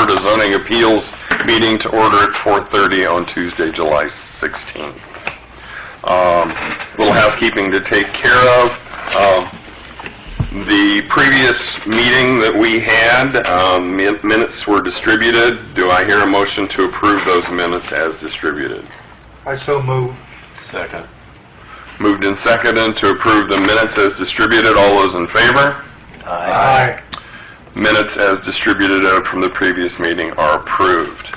Board of Zoning Appeals meeting to order at 4:30 on Tuesday, July 16th. Little housekeeping to take care of. The previous meeting that we had, minutes were distributed. Do I hear a motion to approve those minutes as distributed? I so move. Second. Moved and seconded to approve the minutes as distributed. All those in favor? Aye. Minutes as distributed out from the previous meeting are approved.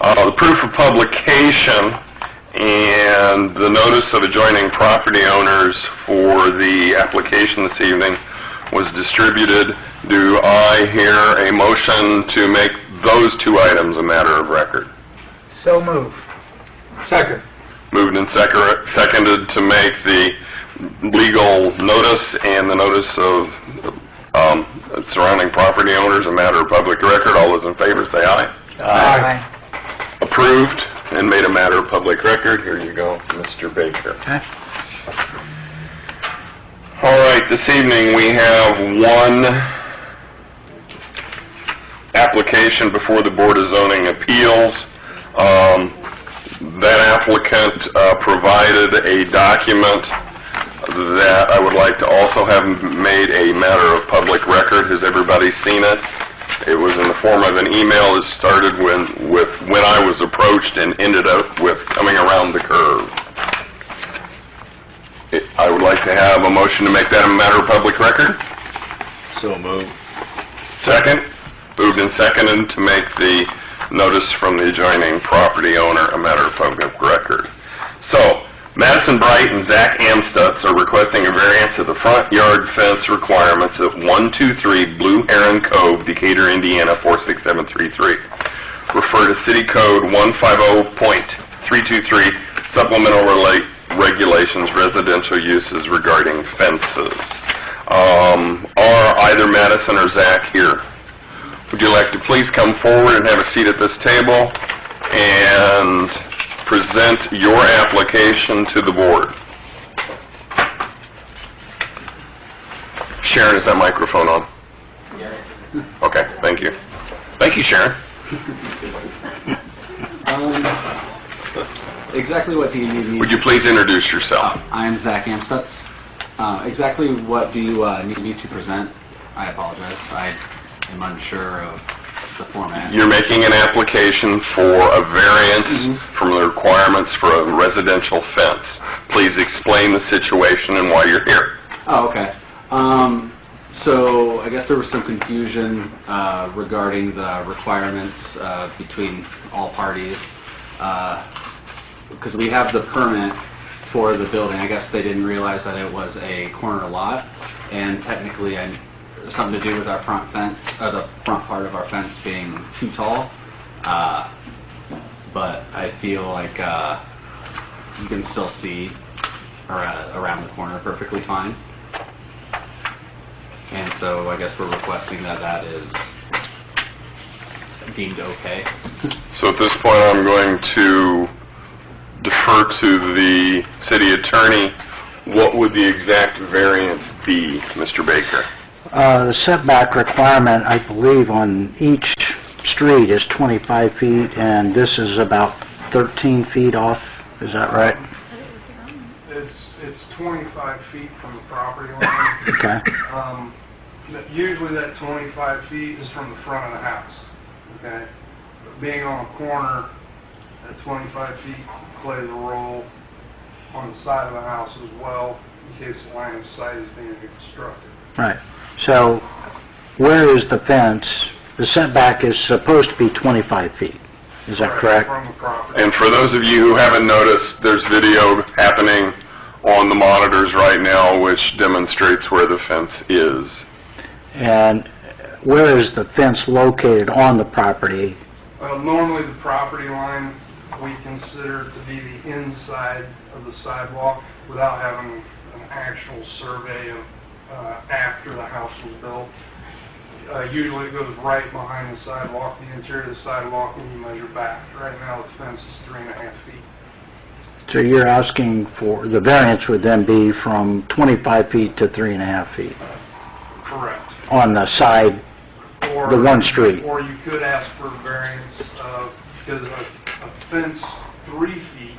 The proof of publication and the notice of adjoining property owners for the application this evening was distributed. Do I hear a motion to make those two items a matter of record? So move. Second. Moved and seconded to make the legal notice and the notice of surrounding property owners a matter of public record. All those in favor say aye. Aye. Approved and made a matter of public record. Here you go, Mr. Baker. Okay. All right, this evening we have one application before the Board of Zoning Appeals. That applicant provided a document that I would like to also have made a matter of public record. Has everybody seen it? It was in the form of an email. It started when I was approached and ended up with coming around the curve. I would like to have a motion to make that a matter of public record. So move. Second. Moved and seconded to make the notice from the adjoining property owner a matter of public record. So, Madison Bright and Zach Amstutz are requesting a variance of the front yard fence requirements of 123 Blue Heron Cove, Decatur, Indiana 46733. Refer to City Code 150.323 Supplemental Regulations Residential Uses regarding fences. Are either Madison or Zach here? Would you like to please come forward and have a seat at this table and present your application to the board? Sharon, is that microphone on? Yeah. Okay, thank you. Thank you, Sharon. Exactly what do you need me? Would you please introduce yourself? I'm Zach Amstutz. Exactly what do you need me to present? I apologize. I am unsure of the format. You're making an application for a variance from the requirements for a residential fence. Please explain the situation and why you're here. Oh, okay. So I guess there was some confusion regarding the requirements between all parties. Because we have the permit for the building. I guess they didn't realize that it was a corner lot, and technically something to do with our front fence, the front part of our fence being too tall. But I feel like you can still see around the corner perfectly fine. And so I guess we're requesting that is deemed okay. So at this point, I'm going to defer to the city attorney. What would the exact variance be, Mr. Baker? The setback requirement, I believe, on each street is 25 feet, and this is about 13 feet off. Is that right? It's 25 feet from the property line. Okay. Usually that 25 feet is from the front of the house. Okay. But being on a corner, that 25 feet plays a role on the side of the house as well, in case the line of sight is being constructed. Right. So where is the fence? The setback is supposed to be 25 feet. Is that correct? From the property. And for those of you who haven't noticed, there's video happening on the monitors right now which demonstrates where the fence is. And where is the fence located on the property? Normally the property line we consider to be the inside of the sidewalk without having an actual survey of after the house was built. Usually it goes right behind the sidewalk, the interior of the sidewalk, when you measure back. Right now the fence is 3.5 feet. So you're asking for, the variance would then be from 25 feet to 3.5 feet Correct. on the side the one street. Or you could ask for variance because a fence 3 feet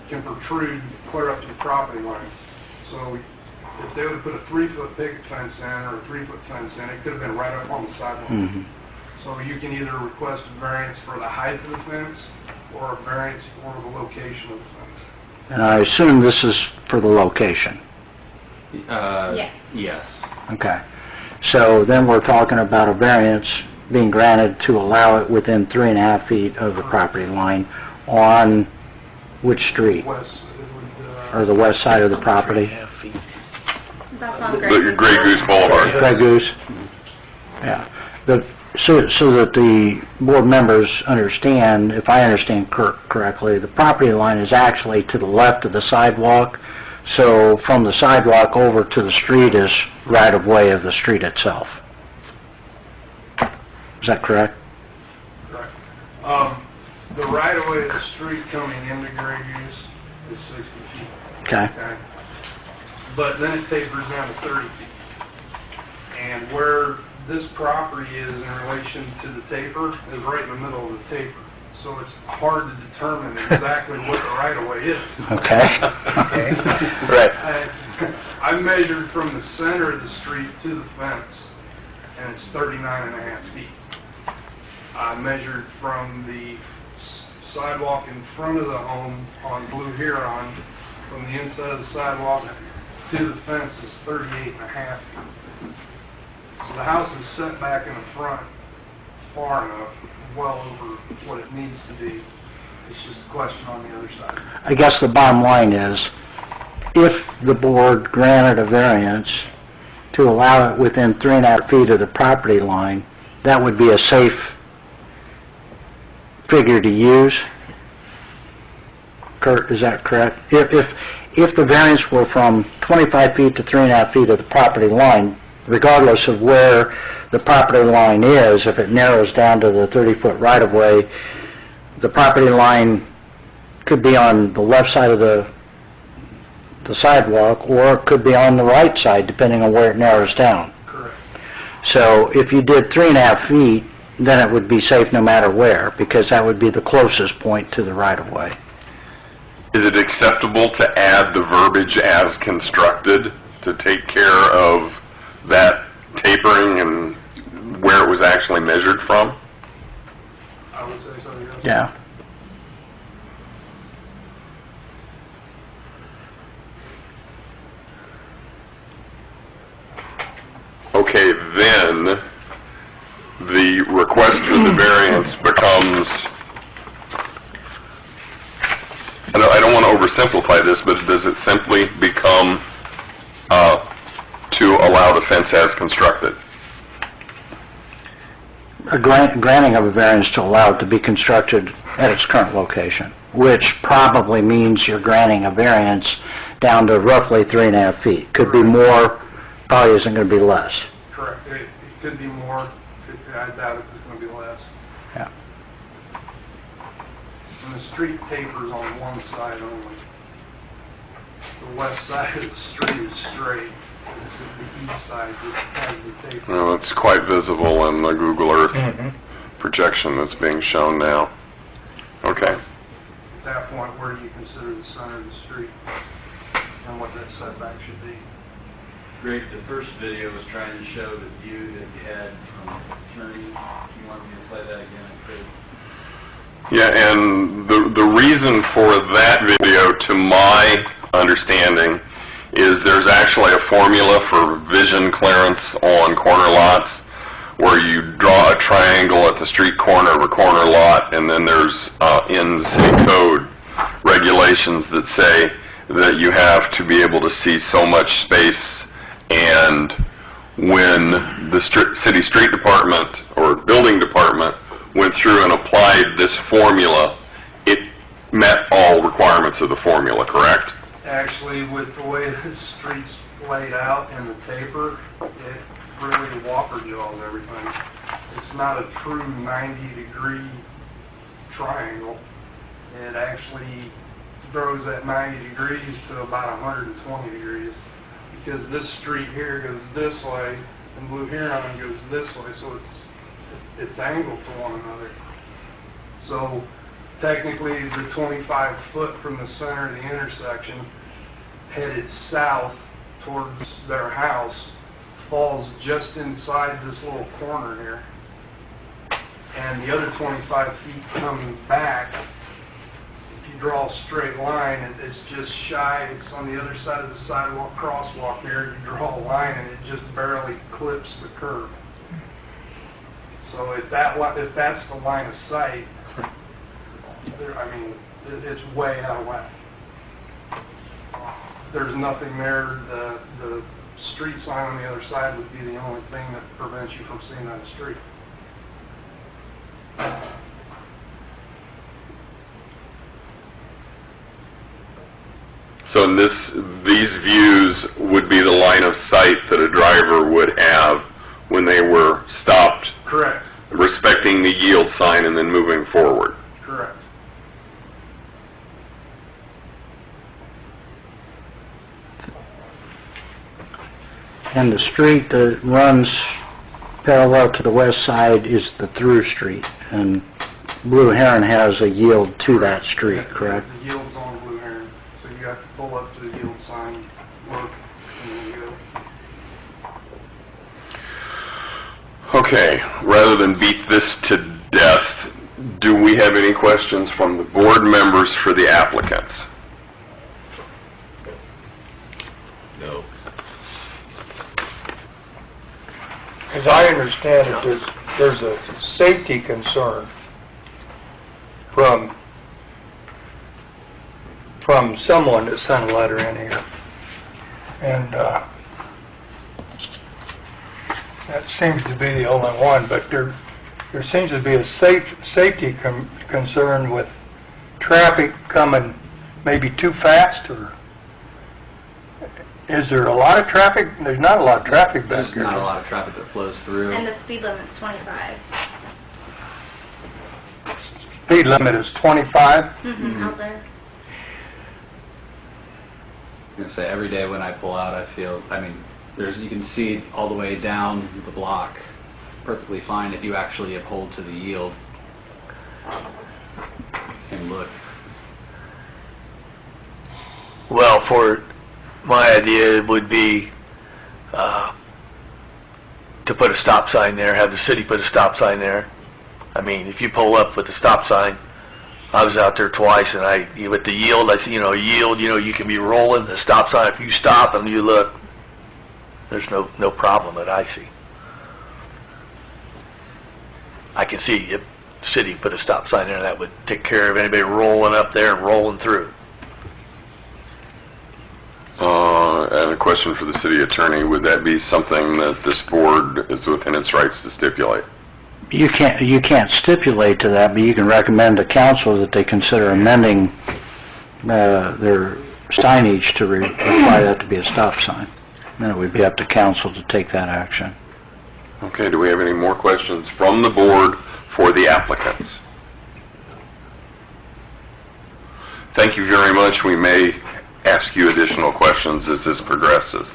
can protrude clear up to the property line. So if they would have put a 3-foot picket fence in or a 3-foot fence in, it could have been right up on the sidewalk. Mhm. So you can either request a variance for the height of the fence or a variance for the location of the fence. And I assume this is for the location. Yes. Okay. So then we're talking about a variance being granted to allow it within 3.5 feet of the property line on which street? West, it would, Or the west side of the property? That's on The Grey. Grey Goose Boulevard. Grey Goose? Yeah. So that the board members understand, if I understand correctly, the property line is actually to the left of the sidewalk. So from the sidewalk over to the street is right-of-way of the street itself. Is that correct? correct. The right-of-way of the street coming into Grey Goose is 60 feet. Okay. Okay. But then it tapers down to 30 feet. And where this property is in relation to the taper is right in the middle of the taper. So it's hard to determine exactly what the right-of-way is. Okay. Right. I measured from the center of the street to the fence, and it's 39.5 feet. I measured from the sidewalk in front of the home on Blue Huron, from the inside of the sidewalk to the fence is 38.5 feet. So the house is set back in the front far enough, well over what it needs to be. It's just a question on the other side. I guess the bottom line is, if the board granted a variance to allow it within 3.5 feet of the property line, that would be a safe figure to use? Kurt, is that correct? If the variance were from 25 feet to 3.5 feet of the property line, regardless of where the property line is, if it narrows down to the 30-foot right-of-way, the property line could be on the left side of the sidewalk, or it could be on the right side, depending on where it narrows down. Correct. So if you did 3.5 feet, then it would be safe no matter where, because that would be the closest point to the right-of-way. Is it acceptable to add the verbiage "as constructed" to take care of that tapering and where it was actually measured from? I would say so, yes. Yeah. Okay, then the request for the variance becomes, I don't want to oversimplify this, but does it simply become to allow the fence as constructed? A granting of a variance to allow it to be constructed at its current location, which probably means you're granting a variance down to roughly 3.5 feet. Could be more, probably isn't going to be less. Correct. It could be more. I doubt it's going to be less. Yeah. And the street tapers on one side only. The west side of the street is straight. It's the east side that has the taper. Well, it's quite visible in the Google Earth projection that's being shown now. Okay. At that point, where do you consider the center of the street and what that setback should be? Greg, the first video was trying to show the view that you had from Kearney. You want me to play that again? I could. Yeah, and the reason for that video, to my understanding, is there's actually a formula for vision clearance on corner lots where you draw a triangle at the street corner of a corner lot, and then there's in city code regulations that say that you have to be able to see so much space, and when the city street department or building department went through and applied this formula, it met all requirements of the formula, correct? Actually, with the way the street's laid out and the taper, it really whopper jaws everything. It's not a true 90-degree triangle. It actually grows at 90 degrees to about 120 degrees because this street here goes this way and Blue Huron goes this way, so it's angled to one another. So technically, the 25 foot from the center of the intersection headed south towards their house falls just inside this little corner here. And the other 25 feet coming back, if you draw a straight line, it's just shy, it's on the other side of the sidewalk crosswalk here, you draw a line and it just barely clips the curb. So if that's the line of sight, it's way out of whack. There's nothing there, the street sign on the other side would be the only thing that prevents you from seeing that street. So in these views would be the line of sight that a driver would have when they were stopped, Correct. respecting the yield sign and then moving forward. Correct. And the street that runs parallel to the west side is the through street, and Blue Heron has a yield to that street, correct? The yield's on Blue Heron, so you have to pull up to the yield sign, look, and then you go. Okay, rather than beat this to death, do we have any questions from the board members for the applicants? No. As I understand it, there's a safety concern from someone that sent a letter in here. And that seems to be the only one, but there seems to be a safety concern with traffic coming maybe too fast, or is there a lot of traffic? There's not a lot of traffic back There's there. not a lot of traffic that flows through. And the speed limit's 25. Speed limit is 25. Out there. I'm gonna say every day when I pull out, I feel, you can see all the way down the block perfectly fine if you actually uphold to the yield and look. Well, my idea would be to put a stop sign there, have the city put a stop sign there. I mean, if you pull up with the stop sign, I was out there twice, and with the yield, I see, yield, you can be rolling, the stop sign, if you stop and you look, there's no problem that I see. I can see if the city put a stop sign there, that would take care of anybody rolling up there and rolling through. And a question for the city attorney, would that be something that this board is within its rights to stipulate? You can't stipulate to that, but you can recommend to council that they consider amending their signage to require that to be a stop sign. Then it would be up to council to take that action. Okay, do we have any more questions from the board for the applicants? Thank you very much. We may ask you additional questions as this progresses.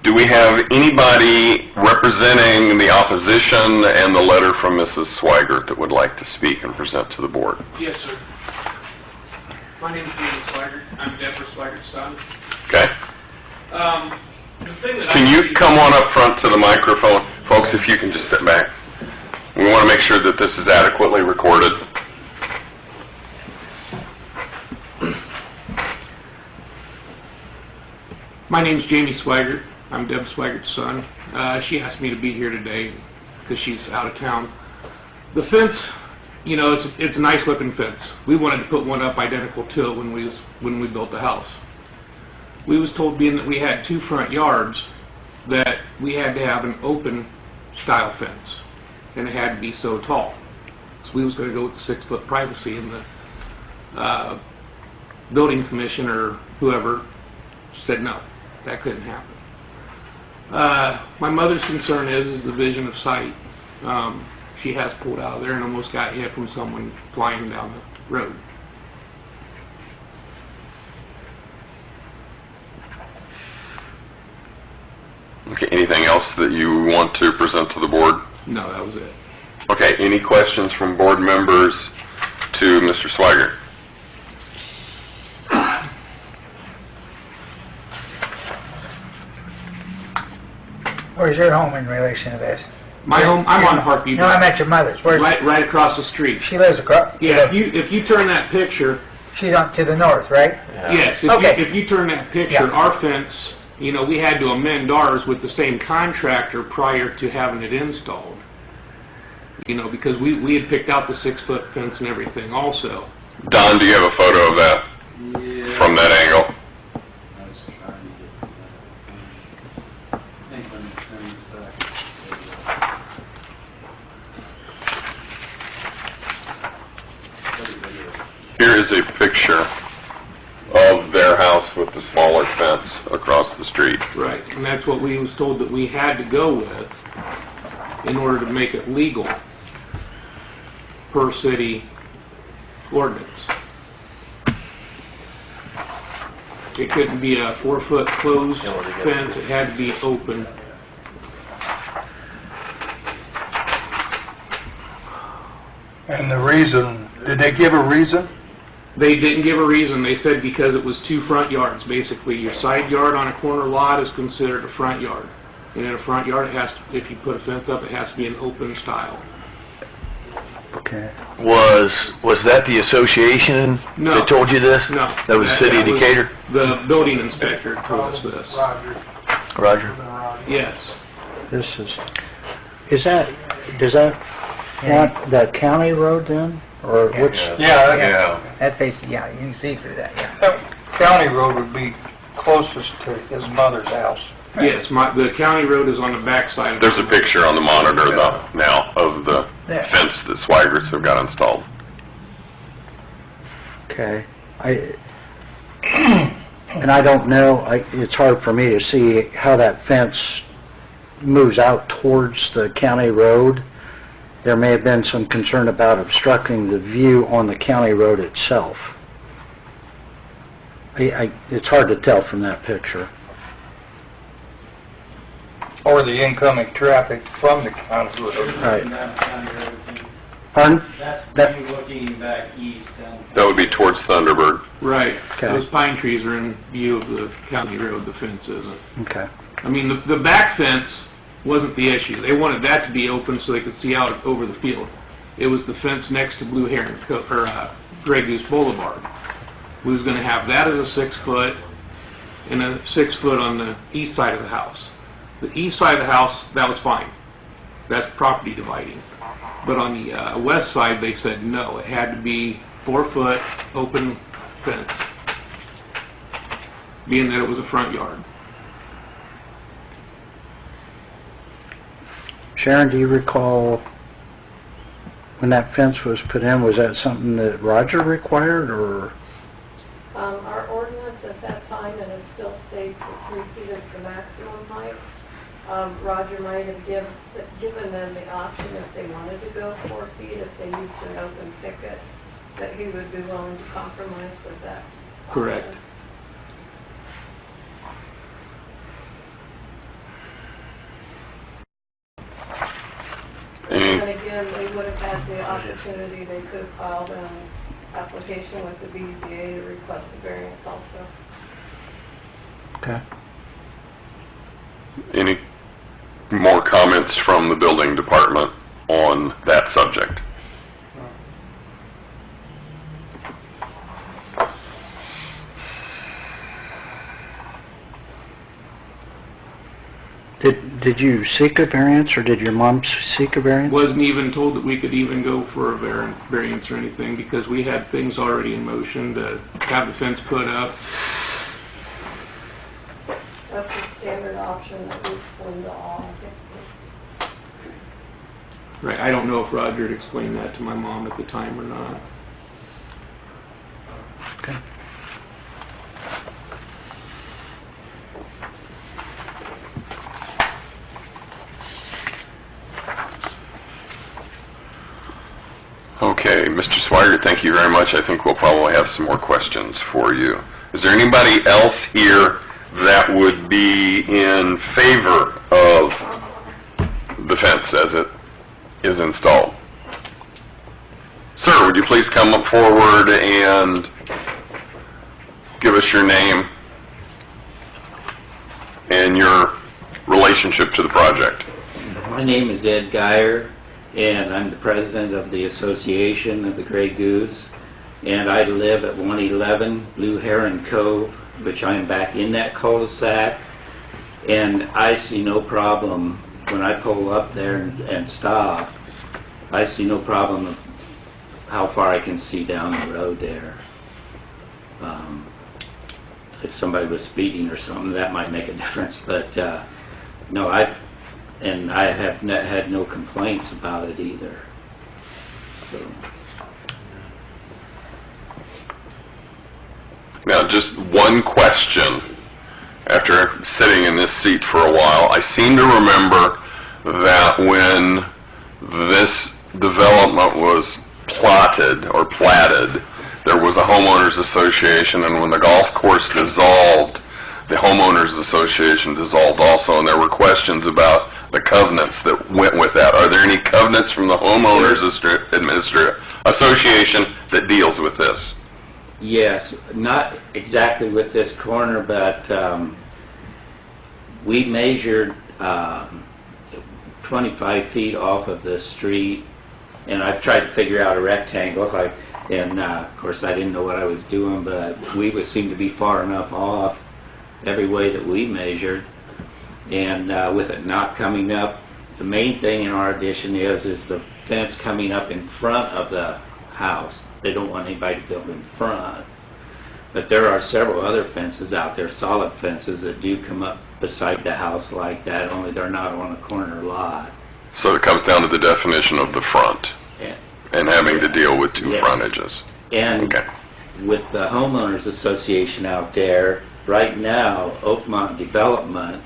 Do we have anybody representing the opposition and the letter from Mrs. Swigert that would like to speak and present to the board? Yes, sir. My name is David Swigert. I'm Deborah Swigert's son. Okay. The thing that Can you come on up front to the microphone? Folks, if you can just step back. We want to make sure that this is adequately recorded. My name's Jamie Swigert. I'm Deb Swigert's son. She asked me to be here today because she's out of town. The fence, it's a nice looking fence. We wanted to put one up identical to it when we built the house. We was told, being that we had two front yards, that we had to have an open style fence, and it had to be so tall. So we was going to go with the 6-foot privacy, and the building commission or whoever said no, that couldn't happen. My mother's concern is the vision of sight. She has pulled out of there and almost got hit from someone flying down the road. Okay, anything else that you want to present to the board? No, that was it. Okay, any questions from board members to Mr. Swigert? Where's your home in relation to this? My home, I'm on Harpy. No, I meant your mother's. Where's Right across the street. she lives across? Yeah, if you turn that picture, She's on to the north, right? yes, Okay. if you turn that picture, Yeah. our fence, you know, we had to amend ours with the same contractor prior to having it installed. You know, because we had picked out the 6-foot fence and everything also. Don, do you have a photo of that from that angle? Here is a picture of their house with the smaller fence across the street. Right, and that's what we was told that we had to go with in order to make it legal per city ordinance. It couldn't be a 4-foot closed fence, it had to be open. And the reason, did they give a reason? They didn't give a reason, they said because it was 2 front yards, basically. Your side yard on a corner lot is considered a front yard. And in a front yard, it has to, if you put a fence up, it has to be an open style. Okay. Was that the association No. that told you this? No. That was the city of was Decatur? The building inspector told us this. Roger. Roger. Yes. This is that, does that want the county road then? Or which? Yeah, That basically, yeah, you can see through that, yeah. that county road would be closest to his mother's house. Yes, the county road is on the backside. There's a picture on the monitor though, now of the There. fence that Swigerts have got installed. Okay. And I don't know, it's hard for me to see how that fence moves out towards the county road. There may have been some concern about obstructing the view on the county road itself. It's hard to tell from that picture. Or the incoming traffic from the county road. Right. Pardon? That, looking back east. That would be towards Thunderbird. Right. Okay. Those pine trees are in view of the county road, the fence isn't. okay. I mean, the back fence wasn't the issue. They wanted that to be open so they could see out over the field. It was the fence next to Blue Heron, or Grey Goose Boulevard. We was going to have that as a 6-foot and a 6-foot on the east side of the house. The east side of the house, that was fine. That's property dividing. But on the west side, they said no. It had to be 4-foot open fence, being that it was a front yard. Sharon, do you recall when that fence was put in, was that something that Roger required, or? Our ordinance at that time, and it still states that 3 feet is the maximum height. Roger might have given them the option if they wanted to go 4 feet, if they used an open picket, that he would be willing to compromise with that. Correct. option. And again, they would have had the opportunity, they could have filed an application with the BZA to request a variance also. Okay. Any more comments from the building department on that subject? Did you seek a variance, or did your mom seek a variance? Wasn't even told that we could even go for a variance or anything, because we had things already in motion to have the fence put up. That's the standard option that we explained to all. Right, I don't know if Roger had explained that to my mom at the time or not. Okay. Okay, Mr. Swigert, thank you very much. I think we'll probably have some more questions for you. Is there anybody else here that would be in favor of the fence as it is installed? Would you please come up forward and give us your name and your relationship to the project? My name is Ed Geyer, and I'm the president of the Association of the Gray Goose, and I live at 111 Blue Heron Cove, which I am back in that cul-de-sac, and I see no problem when I pull up there and stop. I see no problem of how far I can see down the road there. If somebody was speeding or something, that might make a difference, but no, I have had no complaints about it either. So. Now, just one question. After sitting in this seat for a while, I seem to remember that when this development was plotted or platted, there was a homeowners association, and when the golf course dissolved, the homeowners association dissolved also, and there were questions about the covenants that went with that. Are there any covenants from the homeowners association that deals with this? Yes, not exactly with this corner, but we measured 25 feet off of the street, and I've tried to figure out a rectangle, and of course I didn't know what I was doing, but we would seem to be far enough off every way that we measured, and with it not coming up, the main thing in our addition is the fence coming up in front of the house. They don't want anybody to build in front. But there are several other fences out there, solid fences, that do come up beside the house like that, only they're not on a corner lot. So it comes down to the definition of the front Yeah. and having to deal with two Yeah. frontages. And Okay. with the homeowners association out there, right now, Oakmont Development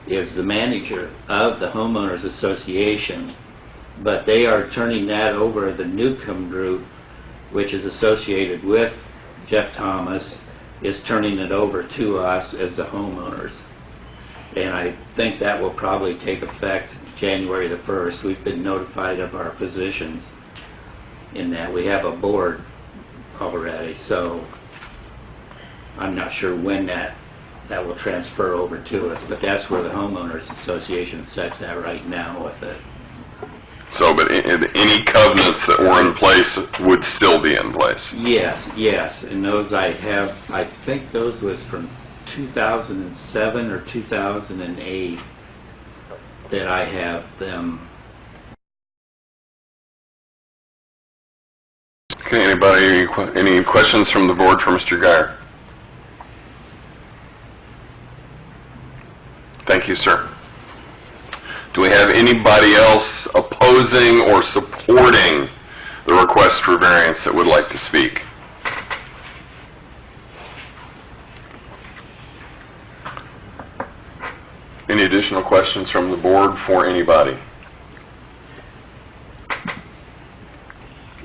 is the manager of the homeowners association, but they are turning that over, the Newcomb Group, which is associated with Jeff Thomas, is turning it over to us as the homeowners. And I think that will probably take effect January the 1st. We've been notified of our positions in that. We have a board already, so I'm not sure when that will transfer over to us, but that's where the homeowners association sets that right now with it. So, but any covenants that were in place would still be in place? Yes, and those I think those was from 2007 or 2008 that I have them. Okay, anybody, any questions from the board for Mr. Geyer? Thank you, sir. Do we have anybody else opposing or supporting the request for variance that would like to speak? Any additional questions from the board for anybody?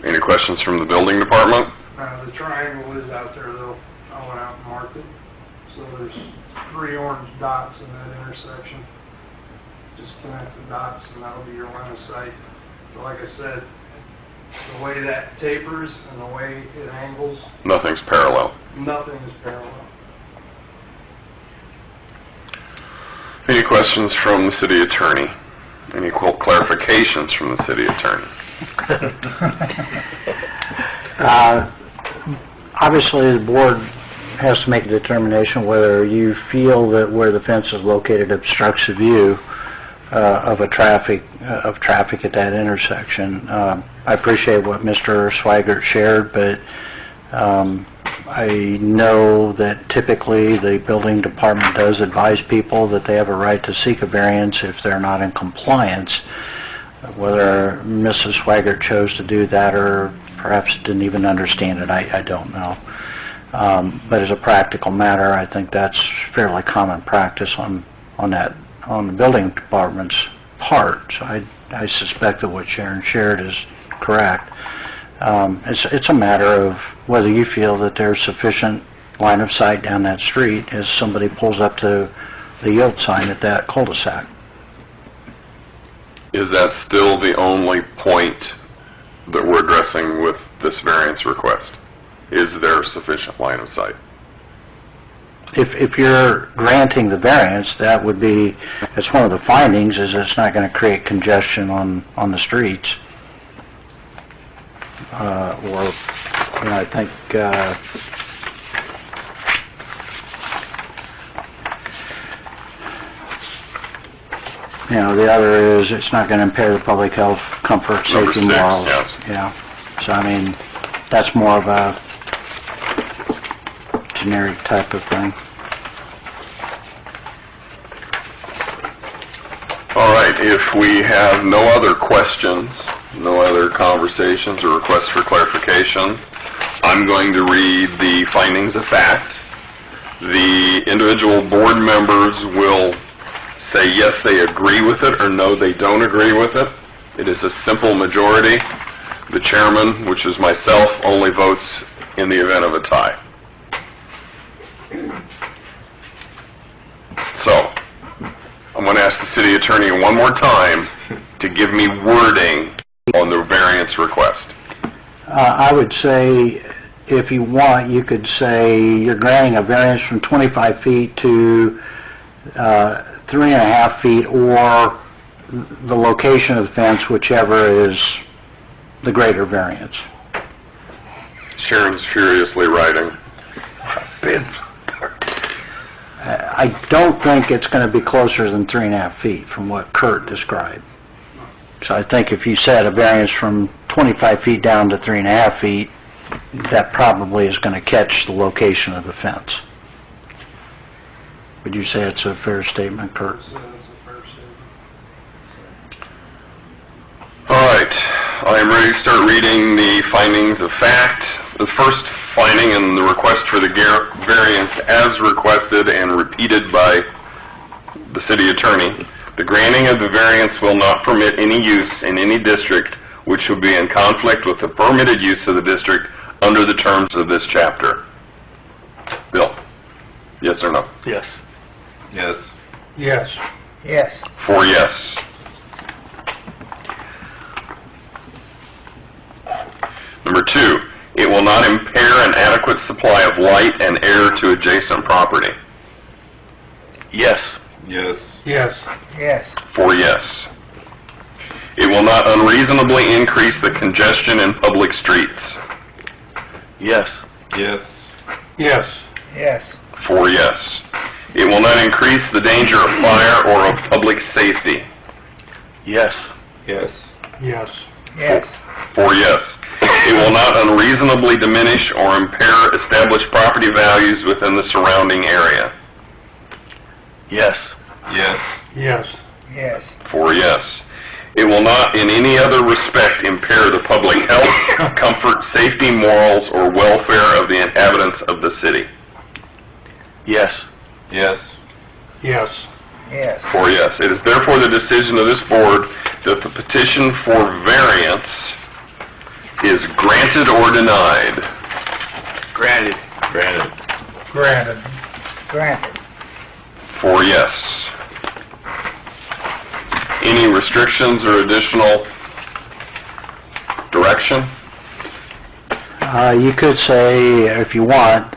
Any questions from the building department? The triangle is out there though. I went out and marked it. So there's 3 orange dots in that intersection. Just connect the dots and that'll be your line of sight. But like I said, the way that tapers and the way it angles, Nothing's parallel. nothing is parallel. Any questions from the city attorney? Any clarifications from the city attorney? Obviously, the board has to make a determination whether you feel that where the fence is located obstructs the view of traffic at that intersection. I appreciate what Mr. Swigert shared, but I know that typically the building department does advise people that they have a right to seek a variance if they're not in compliance. Whether Mrs. Swigert chose to do that or perhaps didn't even understand it, I don't know. But as a practical matter, I think that's fairly common practice on the building department's part. So I suspect that what Sharon shared is correct. It's a matter of whether you feel that there's sufficient line of sight down that street as somebody pulls up to the yield sign at that cul-de-sac. Is that still the only point that we're addressing with this variance request? Is there sufficient line of sight? If you're granting the variance, that would be, it's one of the findings, is it's not going to create congestion on the streets. Or, I think, the other is it's not going to impair the public health, comfort, Number safety, 6, morals. yes. Yeah. So, that's more of a generic type of thing. All right, if we have no other questions, no other conversations or requests for clarification, I'm going to read the findings of fact. The individual board members will say yes, they agree with it, or no, they don't agree with it. It is a simple majority. The chairman, which is myself, only votes in the event of a tie. So, I'm going to ask the city attorney one more time to give me wording on the variance request. I would say, if you want, you could say you're granting a variance from 25 feet to 3.5 feet, or the location of the fence, whichever is the greater variance. Sharon's furiously writing. I don't think it's going to be closer than 3.5 feet from what Kurt described. So I think if you set a variance from 25 feet down to 3.5 feet, that probably is going to catch the location of the fence. Would you say it's a fair statement, Kurt? All right, I am ready to start reading the findings of fact. The first finding in the request for the variance as requested and repeated by the city attorney. The granting of the variance will not permit any use in any district which will be in conflict with the permitted use of the district under the terms of this chapter. Bill? Yes or no? Yes. Yes. Yes. Yes. 4 yes. Number 2, it will not impair an adequate supply of light and air to adjacent property. Yes. Yes. Yes. Yes. 4 yes. It will not unreasonably increase the congestion in public streets. Yes. Yes. Yes. Yes. 4 yes. It will not increase the danger of fire or of public safety. Yes. Yes. Yes. Yes. 4 yes. It will not unreasonably diminish or impair established property values within the surrounding area. Yes. Yes. Yes. Yes. 4 yes. It will not in any other respect impair the public health, comfort, safety, morals, or welfare of the inhabitants of the city. Yes. Yes. Yes. Yes. 4 yes. It is therefore the decision of this board that the petition for variance is granted or denied. Granted. Granted. Granted. Granted. 4 yes. Any restrictions or additional direction? You could say, if you want,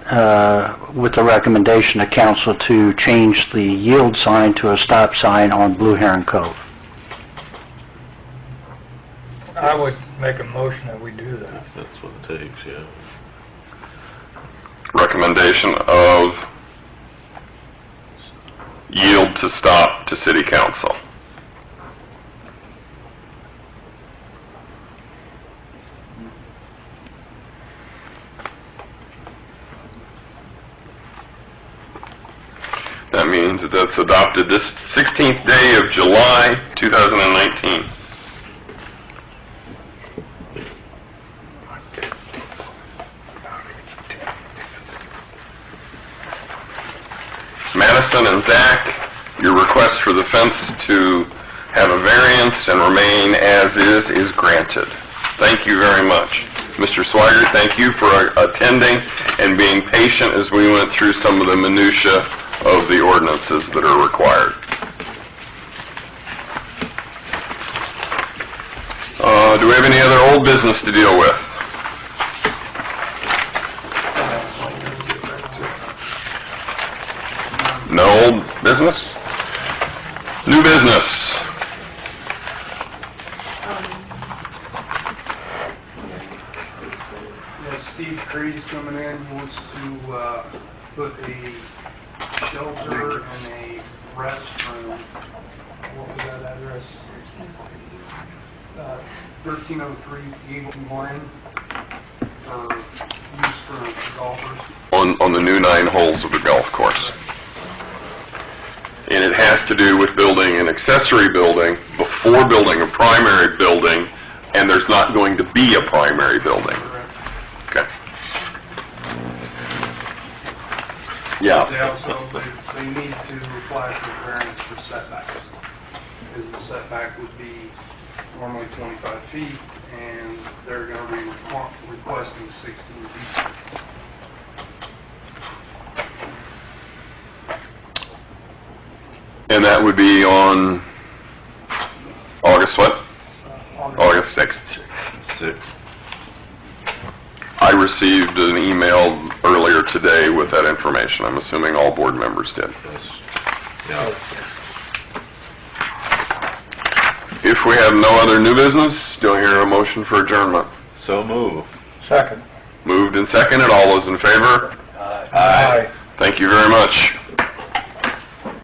with the recommendation of council to change the yield sign to a stop sign on Blue Heron Cove. I would make a motion that we do that. That's what it takes, yeah. Recommendation of yield to stop to city council. That means that that's adopted this 16th day of July, 2019. Madison and Zach, your request for the fence to have a variance and remain as is granted. Thank you very much. Mr. Swigert, thank you for attending and being patient as we went through some of the minutia of the ordinances that are required. Do we have any other old business to deal with? No old business? New business? Steve Creed's coming in, he wants to put a shelter and a restroom. What was that address? 1303 Eagle Glen, for use for golfers. On the new 9 holes of the golf course. And it has to do with building an accessory building before building a primary building, and there's not going to be a primary building. Okay. Yeah. They also, they need to apply for variance for setbacks. Because the setback would be normally 25 feet, and they're going to be requesting 16 feet. And that would be on August what? August 6th. 6th. I received an email earlier today with that information. I'm assuming all board members did. If we have no other new business, do I hear a motion for adjournment? So move. Second. Moved and seconded. All those in favor? Aye. Thank you very much.